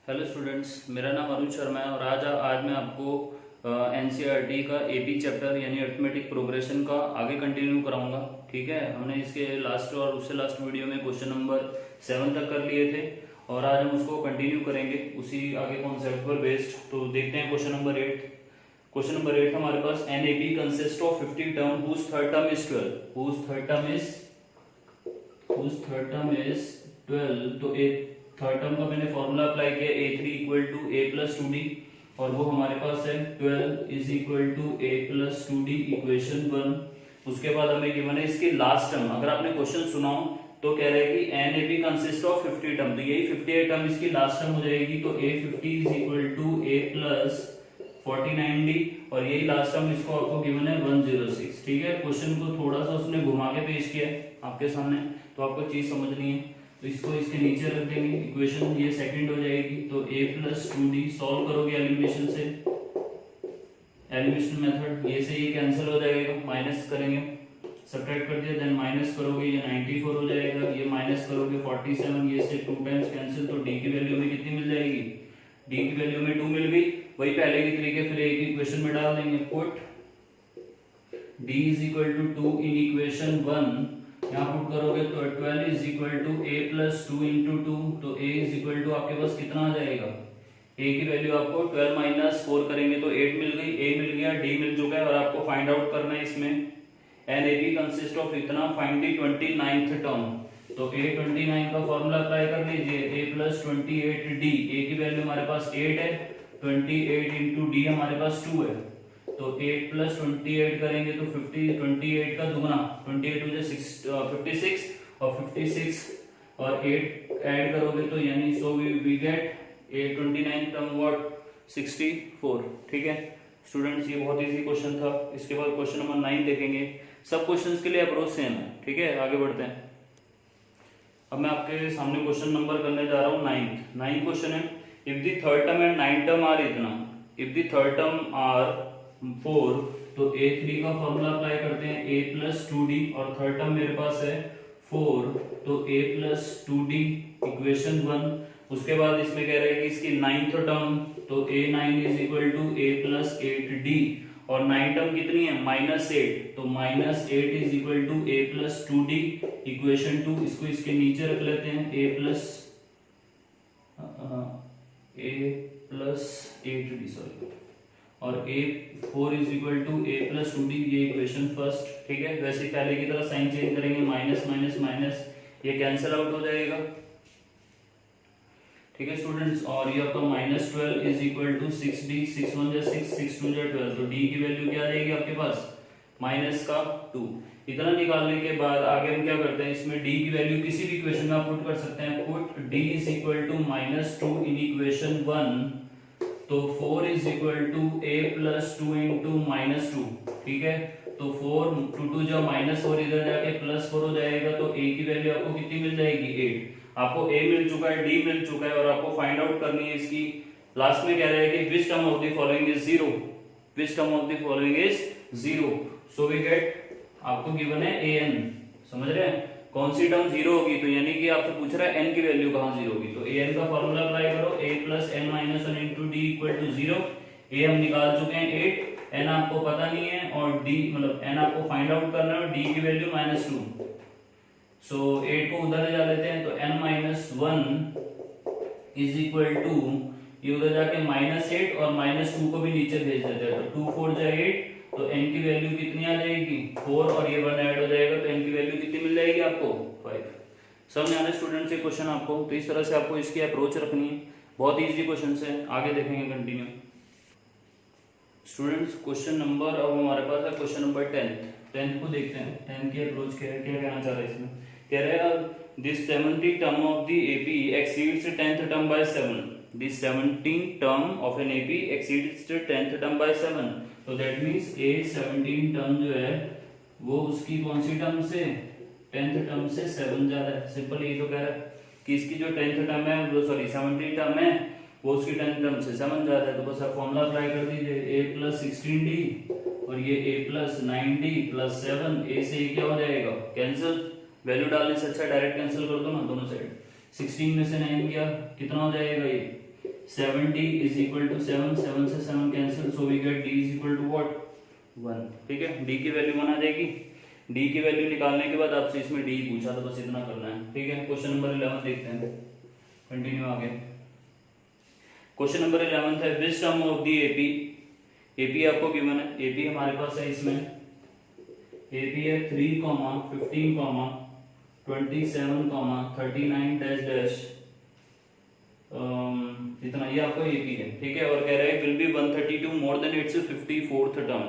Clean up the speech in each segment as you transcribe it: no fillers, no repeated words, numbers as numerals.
Hello students, मेरा नाम अरुण शर्मा है और आज मैं आपको एनसीईआरटी का एपी चैप्टर यानी अरिथमेटिक प्रोग्रेशन का आगे कंटिन्यू कराऊंगा। ठीक है, हमने इसके लास्ट और उससे लास्ट वीडियो में क्वेश्चन नंबर 7 तक कर लिए थे और आज हम उसको कंटिन्यू करेंगे उसी आगे कॉन्सेप्ट पर बेस्ड। तो देखते हैं क्वेश्चन नंबर 8। क्वेश्चन नंबर 8 हमारे पास an AP consist of 50 term whose third term is 12 whose third term is 12। तो एक थर्ड टर्म का मैंने फॉर्मूला अप्लाई किया a3 equal to a plus 2d और वो हमारे पास है 12 is equal to a plus 2d equation 1। उसके बाद हमें गिवन है इसकी लास्ट टर्म। अगर आपने क्वेश्चन सुना हो तो कह रहा है कि an A B consist of 50 term, तो यही 58 टर्म इसकी लास्ट टर्म हो जाएगी। तो a50 is equal to a plus 49d और यही लास्ट टर्म इसको आपको गिवन है 106। ठीक है, क्वेश्चन को थोड़ा सा उसने घुमा के पेश किया है आपके सामने, तो आपको चीज समझनी है। तो इसको इसके नीचे रख देंगे, इक्वेशन ये सेकंड हो जाएगी। तो a प्लस 2d सॉल्व करोगे एलिमिनेशन से, एलिमिनेशन मेथड, ये से ये कैंसिल हो जाएगा, माइनस करेंगे, सब्ट्रैक्ट कर दिया, देन माइनस करोगे ये 94 हो जाएगा, ये माइनस करोगे 47, ये से 2 टाइम्स कैंसिल। तो d की वैल्यू में कितनी मिल जाएगी? d की वैल्यू में 2 मिल गई। वही पहले की तरीके फिर एक इक्वेशन में डाल देंगे, put d is equal to 2 in equation 1, यहाँ पुट करोगे तो 12 is equal to a plus 2 into 2। तो a इज इक्वल टू आपके पास कितना आ जाएगा? a की वैल्यू आपको 12 माइनस 4 करेंगे तो 8 मिल गई, a मिल गया, d मिल चुका है और आपको फाइंड आउट करना है इसमें an A B consist of इतना, फाइंड द 29th टर्म। तो a29 का फॉर्मूला अप्लाई कर लीजिए, a प्लस 28d, a की वैल्यू हमारे पास 8 है, 28 इंटू d हमारे पास 2 है। तो 8 प्लस 28 करेंगे तो 28 का दुगना, 28 हो जाए 56 और 56 और 8 ऐड करोगे तो यानी so we get 29 term what 64। ठीक है स्टूडेंट्स, ये बहुत इजी क्वेश्चन था। इसके बाद क्वेश्चन नंबर 9 देखेंगे। सब क्वेश्चंस के लिए अप्रोच सेम है। ठीक है, आगे बढ़ते हैं। अब मैं आपके सामने क्वेश्चन नंबर करने जा रहा हूँ 9th क्वेश्चन है, if the third term and 9th term are इतना, if the third term are 4 तो a3 का फॉर्मूला अप्लाई करते हैं, a प्लस 2d और थर्ड टर्म मेरे पास है 4 तो a प्लस 2d इक्वेशन 1। उसके बाद इसमें कह रहे हैं कि इसकी 9th टर्म, तो a9 is equal to a plus 8d और 9 टर्म कितनी है? -8, तो -8 is equal to a plus 2d equation 2। इसको इसके नीचे रख लेते हैं, a प्लस 8d सॉरी, और a4 is equal to a plus 2d, ये इक्वेशन फर्स्ट। ठीक है, वैसे पहले की तरह साइन चेंज करेंगे, माइनस माइनस माइनस, ये कैंसिल आउट हो जाएगा। ठीक है स्टूडेंट्स, और ये आपका -12 इज इक्वल टू 6d, 6 1 जा 6, 6 2 जा 12, तो d की वैल्यू क्या आ जाएगी आपके पास? -2। इतना निकालने के बाद आगे हम क्या करते हैं, इसमें d की वैल्यू किसी भी इक्वेशन में आप पुट कर सकते हैं, put d is equal to -2 in equation 1। तो 4 is equal to a plus 2 into -2। ठीक है, तो 4 2 जो -4 इधर जाके +4 हो जाएगा, तो a की वैल्यू आपको कितनी मिल जाएगी? 8। आपको a मिल चुका है, d मिल चुका है और आपको फाइंड आउट करनी है इसकी। लास्ट में कह रहा है कि which term of the following is 0, which term of the following is 0। So we get, आपको गिवन है an, समझ रहे हैं? कौन सी टर्म 0 होगी, तो यानी कि आपसे पूछ रहा है n की वैल्यू कहां 0 होगी। तो an का फॉर्मूला अप्लाई करो, a plus n minus 1 into d equal to 0। a हम निकाल चुके हैं 8, n आपको पता नहीं है और d मतलब n आपको फाइंड आउट करना है, d की वैल्यू -2। सो 8 को उधर ले जा लेते हैं, तो n minus 1 is equal to, ये उधर जाके -8 और -2 को भी नीचे भेज देते हैं, तो 2 4 जा 8, तो n की वैल्यू कितनी आ जाएगी? 4 और ये 1 ऐड हो जाएगा, तो n की वैल्यू कितनी मिल जाएगी आपको? 5। समझ आना स्टूडेंट से क्वेश्चन आपको, तो इस तरह से आपको इसकी अप्रोच रखनी है। बहुत इजी क्वेश्चन है, आगे देखेंगे कंटिन्यू। स्टूडेंट्स क्वेश्चन नंबर, अब हमारे पास है क्वेश्चन नंबर 10th को देखते हैं। 10th की अप्रोच क्या है, क्या कहना चाह रहे हैं इसमें? कह रहे हैं this 70 term of the AP exceeds 10th term by 7। This 17 term of an AP exceeds 10th term by 7। तो दैट मींस a 17 टर्म जो है वो उसकी कौन सी टर्म से? 10th टर्म से 7 ज्यादा है। सिंपल ये तो कह रहा है कि इसकी जो 10th टर्म है वो, सॉरी 17 टर्म है वो उसकी 10th टर्म से 7 ज्यादा है। तो बस आप फॉर्मूला अप्लाई कर दीजिए, a प्लस 16d और ये a plus 9d plus 7, a से ये क्या हो जाएगा? कैंसिल। वैल्यू डालने से अच्छा डायरेक्ट कैंसिल कर दो ना दोनों साइड। 16 में से 9 गया, कितना हो जाएगा ये? 70 इज इक्वल टू 7, 7 से 7 cancel, so we get d is equal to what 1। ठीक है, d की वैल्यू 1 आ जाएगी। d की वैल्यू निकालने के बाद आपसे इसमें d पूछा तो बस इतना करना है। ठीक है, क्वेश्चन नंबर 11 देखते हैं, कंटिन्यू आगे। क्वेश्चन नंबर 11 है विच term of the AP, AP आपको गिवन है, एपी हमारे पास है, इसमें एपी है 3, 15, 27, 39 डैश डैश, इतना ये आपका एपी है। ठीक है, और कह रहा है will be 132 more than it's 54th term.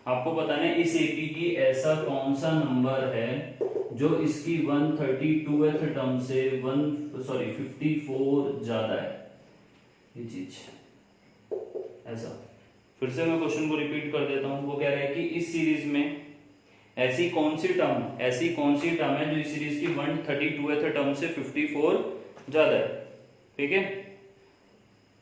आपको बताना है इस एपी की ऐसा कौन सा नंबर है जो इसकी 132th टर्म से 54 ज्यादा है, ये चीज ऐसा। फिर से मैं क्वेश्चन को रिपीट कर देता हूं। वो कह रहा है कि इस सीरीज में ऐसी कौन सी टर्म है जो इस सीरीज की 132th टर्म से 54 ज्यादा है। ठीक है,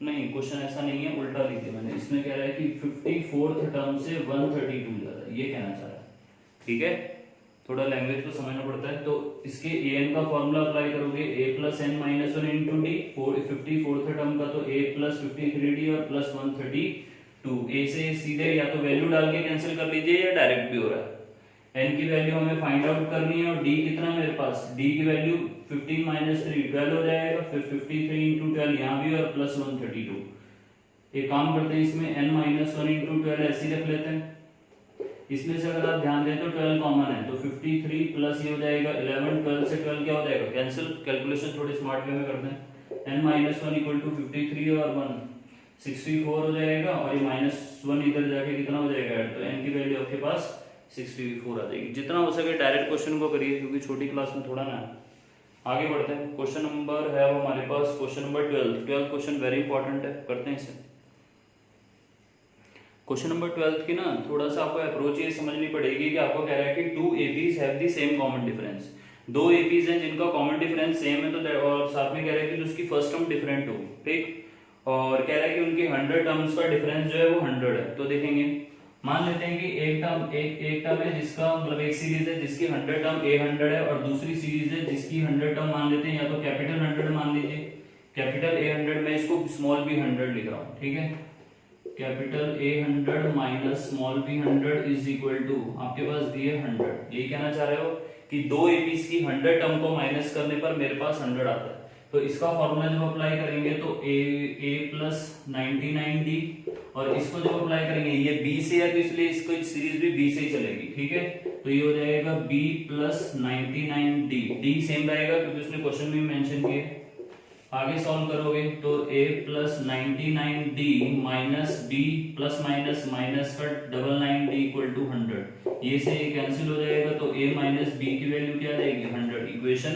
नहीं क्वेश्चन ऐसा नहीं है, उल्टा लिख दिया मैंने। इसमें कह रहा है कि 54th टर्म से 132 ज्यादा है, ये कहना चाह रहा है। ठीक है, थोड़ा लैंग्वेज को समझना पड़ता है। तो इसके an का फॉर्मूला अप्लाई करोगे, a plus n minus 1 into D, 54th term का तो a प्लस 53d और प्लस 132। a से सीधे या तो वैल्यू डाल के कैंसिल कर लीजिए या डायरेक्ट भी हो रहा है। n की वैल्यू हमें फाइंड आउट करनी है और d कितना है मेरे पास, d की वैल्यू 15 माइनस 3 12 हो जाएगा, फिर 53 इंटू 12 यहाँ भी और प्लस 132। एक काम करते हैं, इसमें n माइनस 1 इंटू 12 ऐसे रख लेते हैं। इसमें से अगर आप ध्यान दें तो 12 कॉमन है, तो 53 प्लस ये हो जाएगा 11, 12 से 12 क्या हो जाएगा कैंसिल। कैलकुलेशन थोड़ी स्मार्ट वे में करते हैं। n माइनस 1 इक्वल टू 53 और 1 64 हो जाएगा, और ये माइनस 1 इधर जाके कितना हो जाएगा, तो n की वैल्यू आपके पास 64 आ जाएगी। जितना हो सके डायरेक्ट क्वेश्चन को करिए, क्योंकि छोटी क्लास में थोड़ा ना। आगे बढ़ते हैं, क्वेश्चन नंबर है वो हमारे पास question number 12 question very important है, करते हैं इसे। क्वेश्चन नंबर 12 की ना थोड़ा सा आपको अप्रोच ये समझनी पड़ेगी कि आपको कह रहा है कि 2 APs have the same common difference. 2 APs हैं जिनका कॉमन डिफरेंस सेम है, तो और साथ में कह रहा है कि उसकी फर्स्ट टर्म डिफरेंट हो। ठीक, और कह रहा है कि उनकी 100 टर्म्स का डिफरेंस जो है वो 100 है। तो देखेंगे, मान लेते हैं कि एक टर्म है जिसका मतलब एक सीरीज है जिसकी 100 टर्म A100 है, और दूसरी सीरीज है जिसकी 100 टर्म मान लेते हैं, या तो कैपिटल 100 मान लीजिए, कैपिटल A100, मैं इसको स्मॉल b100 लिख रहा हूँ। ठीक है, capital A100 minus small b100 is equal to आपके पास दिए 100। यही कहना चाह रहे हो कि 2 APs की 100 टर्म को माइनस करने पर मेरे पास 100 आता है। तो इसका फॉर्मूला जब अप्लाई करेंगे तो a प्लस 99d, और इसको जब अप्लाई करेंगे ये b से है तो इसलिए इसको सीरीज भी b से ही चलेगी। ठीक है, तो ये हो जाएगा b plus 99d, d same रहेगा क्योंकि उसने क्वेश्चन में मेंशन किया। आगे सॉल्व करोगे तो a plus 99d minus b plus minus minus का 99d इक्वल टू 100, ये से ये कैंसिल हो जाएगा, तो a माइनस b की वैल्यू क्या आ जाएगी 100, इक्वेशन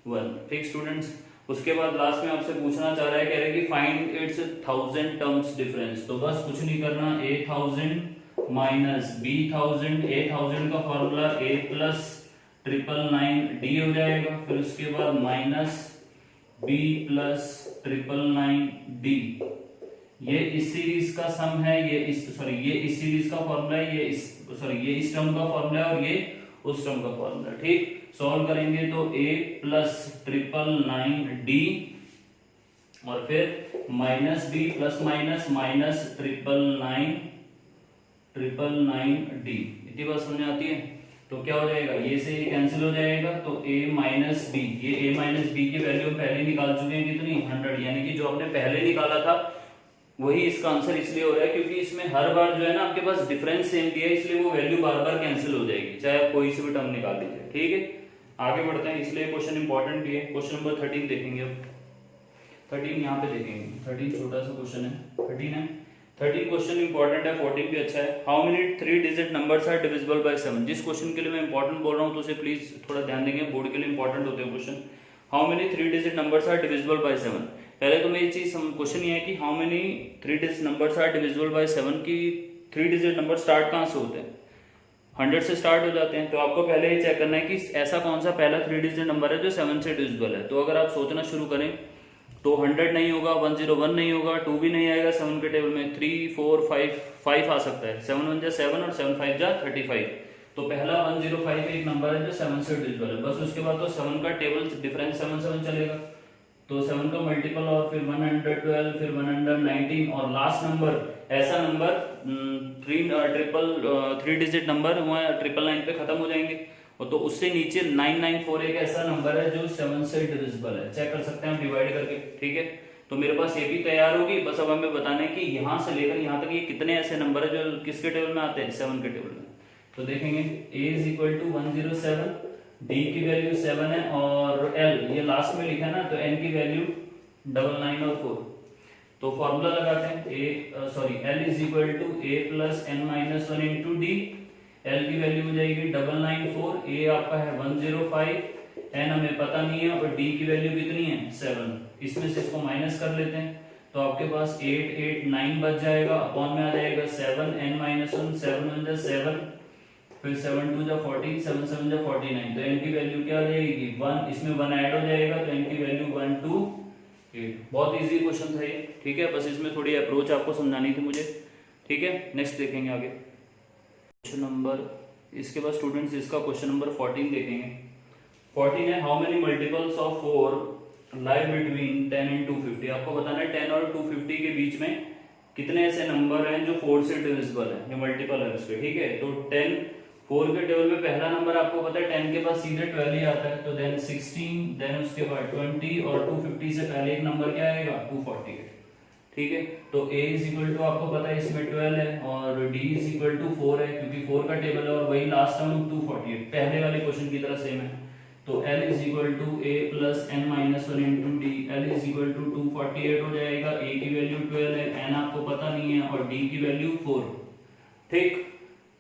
1। ठीक स्टूडेंट्स, उसके बाद लास्ट में आपसे पूछना चाह रहा है, कह रहे हैं कि फाइंड इट्स 1000 टर्म्स डिफरेंस। तो बस कुछ नहीं करना, a1000 माइनस b1000, a1000 का फॉर्मूला a प्लस 999d हो जाएगा, फिर उसके बाद माइनस b प्लस 999d, ये इस सीरीज का सम है, ये इस सीरीज का फॉर्मूला है, ये इस टर्म का फॉर्मूला है और ये उस टर्म का फॉर्मूला। ठीक, सॉल्व करेंगे तो a प्लस 999d और फिर minus b plus minus minus 999d, इतनी बात समझ आती है। तो क्या हो जाएगा, ये से ये कैंसिल हो जाएगा, तो a माइनस बी, ये a माइनस बी की वैल्यू पहले निकाल चुके हैं कितनी 100, यानी कि जो आपने पहले निकाला था वही इसका आंसर इसलिए हो रहा है क्योंकि इसमें हर बार जो है ना आपके पास डिफरेंस सेम दिया है, इसलिए वो वैल्यू बार बार कैंसिल हो जाएगी, चाहे आप कोई से भी टर्म निकाल लीजिए। ठीक है, आगे बढ़ते हैं, इसलिए क्वेश्चन इंपॉर्टेंट भी है। क्वेश्चन नंबर 13 देखेंगे अब, 13 यहाँ पे देखेंगे, 13 छोटा सा क्वेश्चन है, 13 है, 13 क्वेश्चन इंपॉर्टेंट है, 14 भी अच्छा है। How many 3 digit numbers are divisible by 7। जिस क्वेश्चन के लिए मैं इंपॉर्टेंट बोल रहा हूँ तो उसे प्लीज थोड़ा ध्यान देंगे, बोर्ड के लिए इंपॉर्टेंट होते हैं question. How many 3 digit numbers are divisible by 7। पहले तो मैं ये चीज क्वेश्चन ये है कि how many 3 digit numbers are divisible by 7 की 3 डिजिट नंबर स्टार्ट कहाँ से होते हैं, 100 से स्टार्ट हो जाते हैं। तो आपको पहले ये चेक करना है कि ऐसा कौन सा पहला 3 डिजिट नंबर है जो 7 से डिविजिबल है। तो अगर आप सोचना शुरू करें तो 100 नहीं होगा, 101 नहीं होगा, 2 भी नहीं आएगा 7 के टेबल में, 3 4 5 आ सकता है, 7 1 जा 7 और 7 5 जा 35। तो पहला 105 एक नंबर है जो 7 से डिविजिबल है, बस उसके बाद तो 7 का टेबल डिफरेंस 7 7 चलेगा। तो 7 का मल्टीपल और फिर 1 अंडर 12 फिर 1 अंडर 19 और लास्ट नंबर ऐसा नंबर 3 डिजिट नंबर वहाँ 999 पे खत्म हो जाएंगे। और तो उससे नीचे 994 एक ऐसा नंबर है जो 7 से डिविजिबल है, चेक कर सकते हैं हम डिवाइड करके, ठीक है। तो मेरे पास ये भी तैयार होगी, बस अब हमें बताना है कि यहाँ से लेकर यहाँ तक ये कितने ऐसे नंबर है जो किसके टेबल में आते हैं, 7 के टेबल में। तो देखेंगे a is equal to 107, d की वैल्यू 7 है और l ये लास्ट में लिखा है ना, तो n की वैल्यू 99 और 4। तो फॉर्मूला लगाते हैं l is equal to a plus n minus 1 into d. l की वैल्यू हो जाएगी 994, a आपका है 105, n हमें पता नहीं है और d की वैल्यू कितनी है 7। इसमें से इसको माइनस कर लेते हैं तो आपके पास 889 बच जाएगा, अपॉन में आ जाएगा 7 n माइनस 1, 7 1 जा 7, फिर 7 2 जा 14, 7 7 जा 49। तो n की वैल्यू क्या आ जाएगी 1, इसमें 1 ऐड हो जाएगा तो n की वैल्यू 128। बहुत इजी क्वेश्चन था ये, ठीक है। बस इसमें थोड़ी अप्रोच आपको समझानी थी मुझे, ठीक है। नेक्स्ट देखेंगे आगे क्वेश्चन नंबर, इसके बाद स्टूडेंट्स इसका क्वेश्चन नंबर 14 देखेंगे। 14 है how many multiples of 4 lie between 10 and 250। आपको बताना है 10 और 250 के बीच में कितने ऐसे नंबर हैं जो 4 से डिविजिबल है, ये मल्टीपल है उसके, ठीक है। तो 10 4 के टेबल में पहला नंबर आपको पता है 10 के पास सीधे 12 ही आता है, तो देन 16, देन उसके बाद 20 और 250 से पहले एक नंबर क्या आएगा 248, ठीक है। तो a इज इक्वल टू आपको पता है इसमें 12 है और d इज इक्वल टू 4 है क्योंकि 4 का टेबल है और वही लास्ट टर्म 248 पहले वाले क्वेश्चन की तरह सेम है। तो l is equal to a plus n minus 1 into d. l is equal to 248 हो जाएगा, a की वैल्यू 12 है, n आपको पता नहीं है और d की वैल्यू 4, ठीक।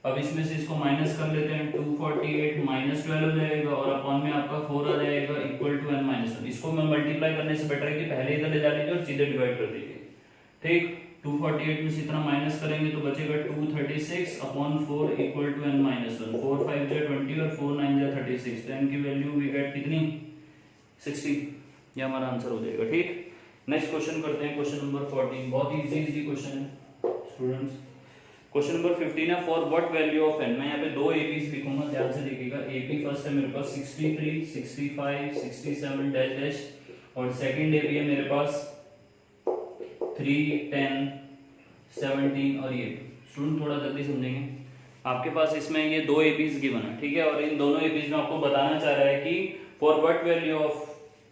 अब इसमें से इसको माइनस कर लेते हैं, 248 माइनस 12 हो जाएगा और अपॉन में आपका 4 आ जाएगा इक्वल टू n माइनस 1। इसको मैं मल्टीप्लाई करने से बेटर है कि पहले इधर ले जा लीजिए और सीधे डिवाइड कर दीजिए, ठीक। 248 में से इतना माइनस करेंगे तो बचेगा 236 upon 4 equal to n minus 1। 4 5 जा 20 और 4 9 जा 36, तो n की वैल्यू वी गेट कितनी 60, ये हमारा आंसर हो जाएगा, ठीक। नेक्स्ट क्वेश्चन करते हैं, क्वेश्चन नंबर 14, बहुत इजी क्वेश्चन है स्टूडेंट्स। क्वेश्चन नंबर 15 है for what value of n। मैं यहाँ पे दो एपीज लिखूंगा, ध्यान से देखिएगा। एपी फर्स्ट है मेरे पास 63, 65, 67 डैश डैश और सेकंड एपी है मेरे पास 3, 10, 17 और ये। स्टूडेंट थोड़ा जल्दी समझेंगे, आपके पास इसमें ये दो एपीज गिवन है, ठीक है। और इन दोनों एपीज में आपको बताना चाह रहा है कि for what value of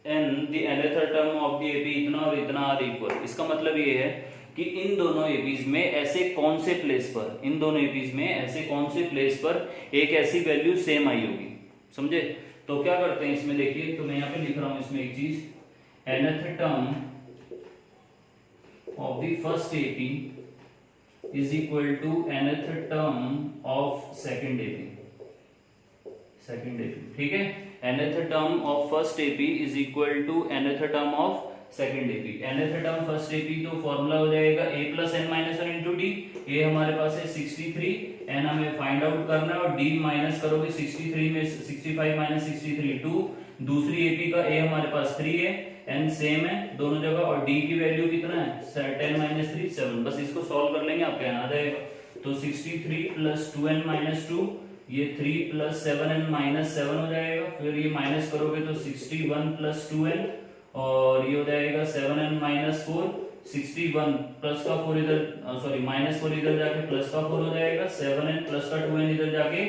n the another term of the AP इतना और इतना आर इक्वल। इसका मतलब ये है कि इन दोनों एपीज में ऐसे कौन से प्लेस पर, इन दोनों एपीज में ऐसे कौन से प्लेस पर एक ऐसी वैल्यू सेम आई होगी, समझे। तो क्या करते हैं इसमें, देखिए तो मैं यहाँ पे लिख रहा हूं इसमें एक चीज, nth term of the first AP is equal to nth term of second AP, ठीक है। nth term of first AP is equal to nth term of second AP। nth term first AP तो formula हो जाएगा a plus n minus 1 into d। a हमारे पास है 63, n हमें find out करना है और d माइनस करोगे 63 में 65 माइनस 63 2। दूसरी AP का a हमारे पास 3 है, n सेम है दोनों जगह और d की वैल्यू कितना है 10 माइनस 3 7। बस इसको सॉल्व कर लेंगे, आपके यहाँ आ जाएगा। तो 63 प्लस 2n माइनस 2, ये 3 प्लस 7n माइनस 7 हो जाएगा। फिर ये माइनस करोगे तो 61 प्लस 2n और ये हो जाएगा 7n माइनस 4। 61 प्लस का 4 इधर माइनस 4 इधर जाके प्लस का 4 हो जाएगा, 7n प्लस का 2n इधर जाके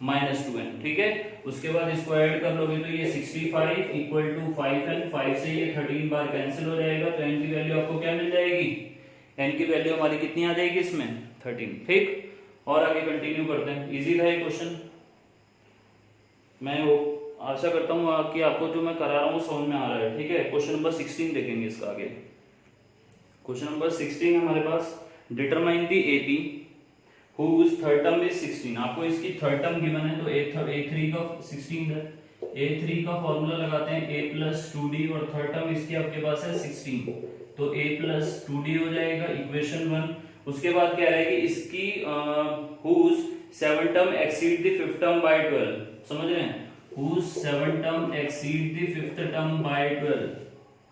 माइनस 2n, ठीक है। उसके बाद इसको ऐड कर लोगे तो ये 65 इक्वल टू 5n, 5 से ये 13 बार कैंसिल हो जाएगा तो n की वैल्यू आपको क्या मिल जाएगी, n की वैल्यू हमारी कितनी आ जाएगी इसमें 13, ठीक। और आगे कंटिन्यू करते हैं, इजी था ये क्वेश्चन। मैं वो आशा करता हूँ कि आपको जो मैं करा रहा हूँ समझ में आ रहा है, ठीक है। क्वेश्चन नंबर 16 देखेंगे इसका आगे। क्वेश्चन नंबर 16 हमारे पास, determine the AP whose third term is 16। आपको इसकी थर्ड टर्म गिवन है तो a3 का 16 है, a3 का फॉर्मूला लगाते हैं a प्लस 2d और थर्ड टर्म इसकी आपके पास है 16, तो a प्लस 2d हो जाएगा इक्वेशन 1। उसके बाद क्या रहेगी इसकी whose seven term exceed the fifth term by 12, समझ रहे हैं, whose seven term exceed the fifth term by 12,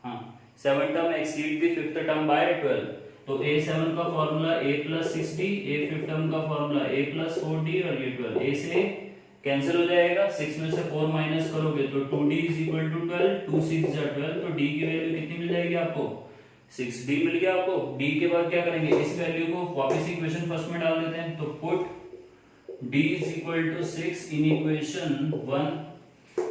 हाँ seven term exceed the fifth term by 12। तो a7 का formula a plus 6d, a fifth term का formula a plus 4d और ये 12, a से कैंसिल हो जाएगा, 6 में से 4 माइनस करोगे तो 2d इज इक्वल टू 12, 2 6 जा 12, तो d की वैल्यू कितनी मिल जाएगी आपको, 6d मिल गया आपको। d के बाद क्या करेंगे, इस वैल्यू को वापस इक्वेशन फर्स्ट में डाल देते हैं, तो put d is equal to 6 in equation 1,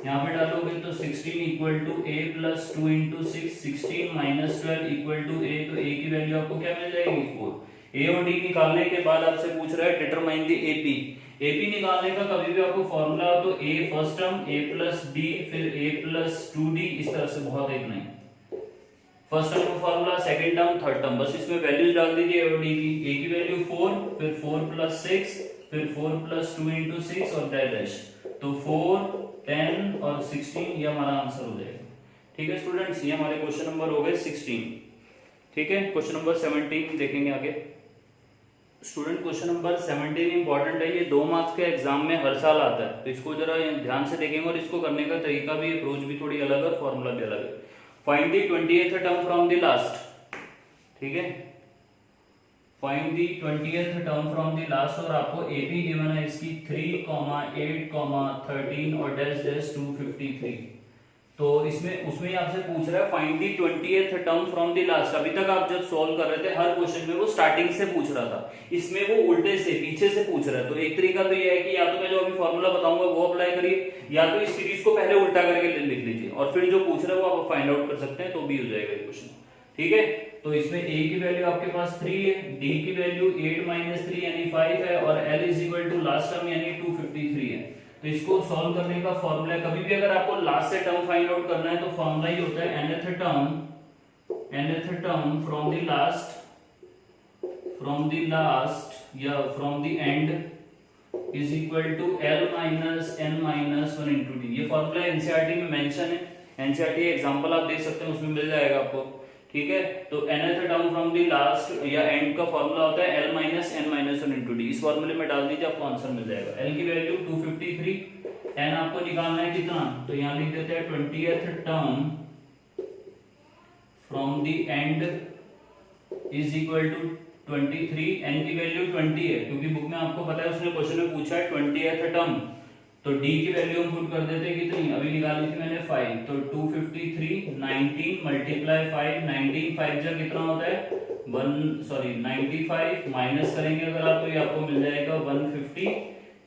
यहाँ पे डालोगे तो 16 equal to a plus 2 into 6, 16 minus 12 equal to a, तो a की वैल्यू आपको क्या मिल जाएगी 4। a और d निकालने के बाद आपसे पूछ रहा है डिटरमाइन द एपी। एपी निकालने का कभी भी आपको फॉर्मूला हो तो a first term, a plus d, फिर a प्लस 2d, इस तरह से, बहुत एक नहीं, फर्स्ट टर्म का formula, second term, third term, बस इसमें वैल्यूज डाल दीजिए a और d की। a की वैल्यू 4, फिर 4 प्लस 6, फिर 4 प्लस 2 इंटू 6 और डैश, तो 4, 10 और 16, ये हमारा आंसर हो जाएगा। ठीक है स्टूडेंट्स, ये हमारे क्वेश्चन नंबर हो गए 16। ठीक है, क्वेश्चन नंबर 17 देखेंगे आगे। स्टूडेंट क्वेश्चन नंबर 17 इंपॉर्टेंट है, ये 2 मार्क्स के एग्जाम में हर साल आता है, तो इसको जरा ध्यान से देखेंगे और इसको करने का तरीका भी, अप्रोच भी थोड़ी अलग है, फॉर्मूला भी अलग है। Find the 20th term from the last. ठीक है, find the 20th term from the last, और आपको एपी गिवन है इसकी 3, 8, 13 और डैश डैश 253। तो इसमें उसमें आपसे पूछ रहा है find the 20th term from the last. अभी तक आप जब सॉल्व कर रहे थे हर क्वेश्चन में वो स्टार्टिंग से पूछ रहा था, इसमें वो उल्टे से पीछे से पूछ रहा है। तो एक तरीका तो ये है कि या तो मैं जो अभी फॉर्मूला बताऊंगा वो अप्लाई करिए, या तो इस सीरीज को पहले उल्टा करके लिख लीजिए और फिर जो पूछ रहा है वो आप फाइंड आउट कर सकते हैं, तो भी हो जाएगा ये क्वेश्चन। ठीक है, तो इसमें a की वैल्यू आपके पास 3 है, d की वैल्यू 8 माइनस 3 यानी 5 है, और l is equal to last term यानी 253 है। तो इसको सॉल्व करने का फॉर्मूला, कभी भी अगर आपको लास्ट से टर्म फाइंड आउट करना है तो फॉर्मूला ही होता है nth term from the last या from the end is equal to l minus n minus 1 into d. ये फॉर्मूला एनसीईआरटी में मेंशन है, एनसीईआरटी एग्जांपल आप देख सकते हैं, उसमें मिल जाएगा आपको। ठीक है, तो nth term from the last या एंड का फॉर्मूला होता है l minus n minus 1 into D. इस फॉर्मूले में डाल दीजिए, आपको आंसर मिल जाएगा। l की वैल्यू 253, n आपको निकालना है कितना, तो यहाँ लिख देते हैं 20th term from the end is equal to 23, n की वैल्यू 20 है, क्योंकि बुक में आपको पता है उसने क्वेश्चन में पूछा है 20th टर्म, तो d की वैल्यू हम पुट कर देते हैं कितनी, अभी निकाली थी मैंने 5, तो 253, 19 मल्टीप्लाई 5, 19 5 जा कितना होता है 95, माइनस करेंगे अगर आप तो ये आपको मिल जाएगा 158।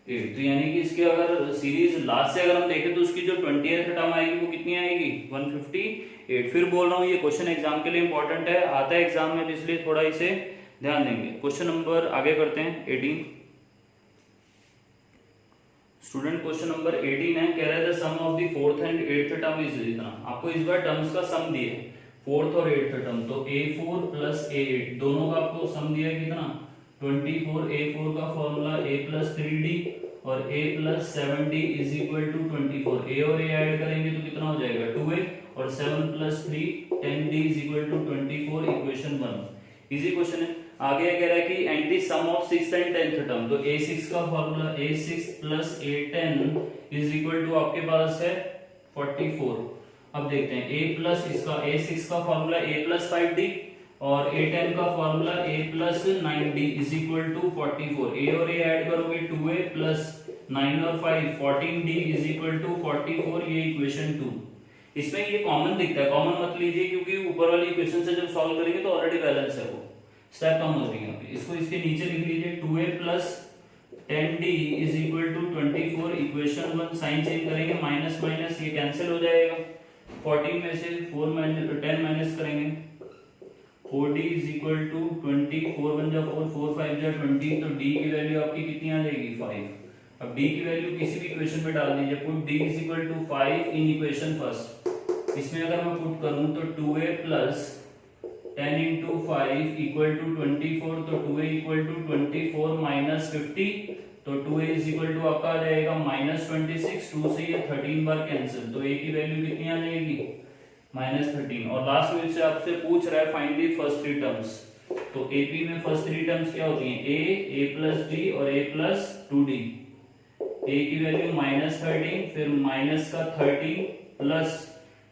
तो यानी कि इसके अगर सीरीज लास्ट से अगर हम देखें तो उसकी जो 20th टर्म आएगी वो कितनी आएगी 158। फिर बोल रहा हूँ ये क्वेश्चन एग्जाम के लिए इंपॉर्टेंट है, आता है एग्जाम में, इसलिए थोड़ा इसे ध्यान देंगे। क्वेश्चन नंबर आगे करते हैं 18। स्टूडेंट क्वेश्चन नंबर 18 है, कह रहा है the sum of the 4th and 8th term is इतना। आपको इस बार टर्म्स का सम दिए 4th और 8th टर्म, तो a4 प्लस a8 दोनों का आपको सम दिया कितना 24। a4 का फॉर्मूला a प्लस 3d और a plus 7d is equal to 24। a और a ऐड करेंगे तो कितना हो जाएगा 2a, और 7 plus 3 10d is equal to 24, equation 1। Easy question है। आगे कह रहा है कि and the sum of 6th and 10th term, तो a6 का formula a6 plus a10 is equal to आपके पास है 44। अब देखते हैं a प्लस इसका a6 का फॉर्मूला a प्लस 5d और a10 का formula a plus 9d is equal to 44। a और a ऐड करोगे 2a प्लस 9 और 5 14d इज इक्वल टू 44, ये इक्वेशन 2। इसमें ये कॉमन दिखता है, कॉमन मत लीजिए क्योंकि ऊपर वाली इक्वेशन से जब सॉल्व करेंगे तो ऑलरेडी बैलेंस है, वो स्टेप कम हो जाएगा। इसको इसके नीचे लिख लीजिए 2a plus 10d is equal to 24, equation 1। Sign change करेंगे, माइनस माइनस ये कैंसिल हो जाएगा, 14 में से 10 माइनस करेंगे 4d इज इक्वल टू 20, 4 1 जा 4, 4 5 जा 20, तो d की वैल्यू आपकी कितनी आ जाएगी 5। अब d की वैल्यू किसी भी इक्वेशन में डाल दीजिए, put d is equal to 5 in equation first. इसमें अगर मैं पुट करूं तो 2a plus 10 into 5 equal to 24, तो 2a इक्वल टू 24 माइनस 50, तो 2a इज इक्वल टू आपका आ जाएगा माइनस 26। 2 से ये 13 बार कैंसिल, तो a की वैल्यू कितनी आ जाएगी माइनस 13। और लास्ट में से आपसे पूछ रहा है फाइंड दी फर्स्ट 3 टर्म्स, तो AP में फर्स्ट 3 टर्म्स क्या होती हैं a प्लस d और a प्लस 2d। a की वैल्यू माइनस 13, फिर माइनस का 13 प्लस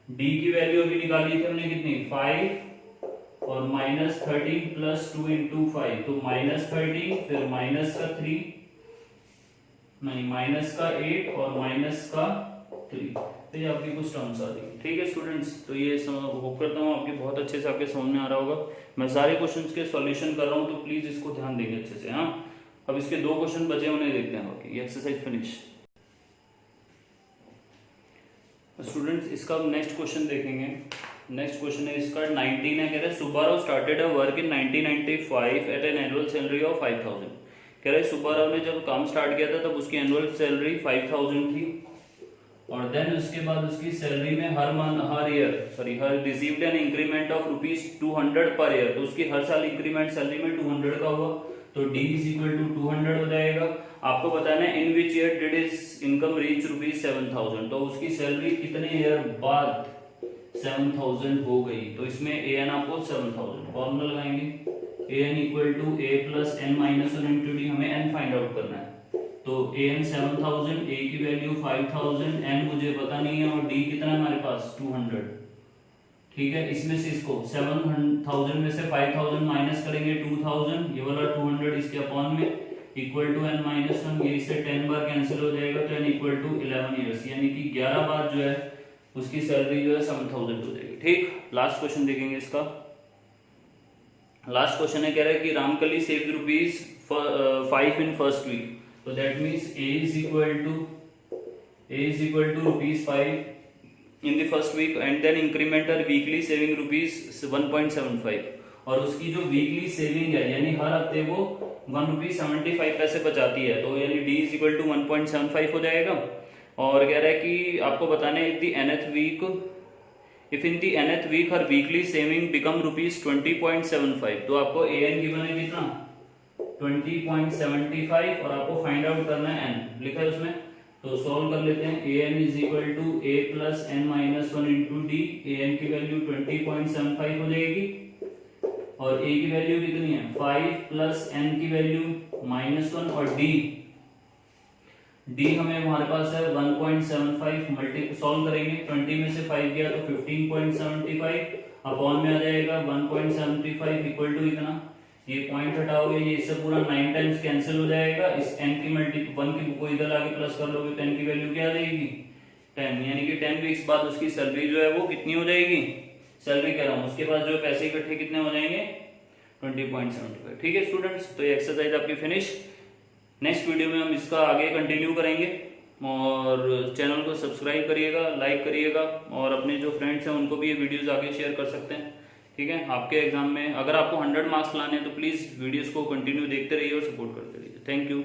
d की वैल्यू अभी निकाली थी हमने कितनी 5 और माइनस 13 प्लस 2 इंटू 5, तो माइनस 13 फिर माइनस का 3 नहीं, माइनस का 8 और माइनस का 3, तो ये आपकी कुछ टर्म्स आ रही है। ठीक है स्टूडेंट्स, तो ये होप करता हूँ आपके बहुत अच्छे से आपके समझ में आ रहा होगा। मैं सारे क्वेश्चंस के सॉल्यूशन कर रहा हूँ, तो प्लीज इसको ध्यान देंगे अच्छे से। हाँ, अब इसके 2 क्वेश्चन बचे, उन्हें देखते हैं। बाकी ये एक्सरसाइज फिनिश। स्टूडेंट्स इसका नेक्स्ट क्वेश्चन देखेंगे। नेक्स्ट क्वेश्चन है इसका 19 है, कह रहे Subbarao started a work in 1995 at an annual salary of 5000। कह रहे सुब्बाराव ने जब काम स्टार्ट किया था तब उसकी एनुअल सैलरी 5000 थी, और देन उसके बाद उसकी सैलरी में हर received an increment of ₹200 per year, तो उसकी हर साल इंक्रीमेंट सैलरी में 200 का हुआ, तो D इज इक्वल टू 200 हो जाएगा। आपको बताना है in which year did his income reach ₹7000, तो उसकी सैलरी कितने ईयर बाद 7000 हो गई। तो इसमें an आपको 7000 फॉर्मूला लगाएंगे, an equal to a plus n minus 1 into d, हमें n फाइंड आउट करना है। तो an 7000, a की वैल्यू 5000, n मुझे पता नहीं है, और d कितना है हमारे पास 200। ठीक है, इसमें से इसको 7000 में से 5000 माइनस करेंगे 2000, ये वाला 200 इसके अपॉन में इक्वल टू n माइनस 1, ये इससे 10 बार कैंसिल हो जाएगा, तो n इक्वल टू 11 ईयर्स, यानी कि 11 बार जो है उसकी सैलरी जो है 7000 हो जाएगी। ठीक, लास्ट क्वेश्चन देखेंगे इसका। लास्ट क्वेश्चन है, कह रहा है कि Ramkali save ₹5 in first week, तो that means a is equal to ₹5 in the first week and then increment her weekly saving ₹1.75, और उसकी जो वीकली सेविंग है यानी हर हफ्ते वो ₹1.75 बचाती है, तो यानी d is equal to 1.75 हो जाएगा। और कह रहा है कि आपको बताना है if in the nth week her weekly saving become ₹20.75, तो आपको an गिवन है कितना 20.75, और आपको फाइंड आउट करना है n, लिखा है उसमें, तो सॉल्व कर लेते हैं। an is equal to a plus n minus 1 into d, an की वैल्यू 20.75 हो जाएगी, और a की वैल्यू कितनी है 5 प्लस n की वैल्यू -1, और d हमें हमारे पास है 1.75, मल्टी सॉल्व करेंगे, 20 में से 5 गया तो 15.75, अपॉन में आ जाएगा 1.75 इक्वल टू इतना, ये पॉइंट हटाओगे, ये इससे पूरा 9 टाइम्स कैंसिल हो जाएगा, इस n की 1 की को इधर आगे प्लस कर लोगे तो n की वैल्यू क्या आ जाएगी 10, यानी कि 10 वीक्स बाद उसकी सैलरी जो है वो कितनी हो जाएगी, सैलरी कह रहा हूँ, उसके बाद जो पैसे इकट्ठे कितने हो जाएंगे 20.75। ठीक है स्टूडेंट्स, तो ये एक्सरसाइज आपकी फिनिश। नेक्स्ट वीडियो में हम इसका आगे कंटिन्यू करेंगे, और चैनल को सब्सक्राइब करिएगा, लाइक करिएगा, और अपने जो फ्रेंड्स हैं उनको भी ये वीडियोस आगे शेयर कर सकते हैं। ठीक है, आपके एग्जाम में अगर आपको 100 मार्क्स लाने हैं तो प्लीज़ वीडियोस को कंटिन्यू देखते रहिए और सपोर्ट करते रहिए। Thank you.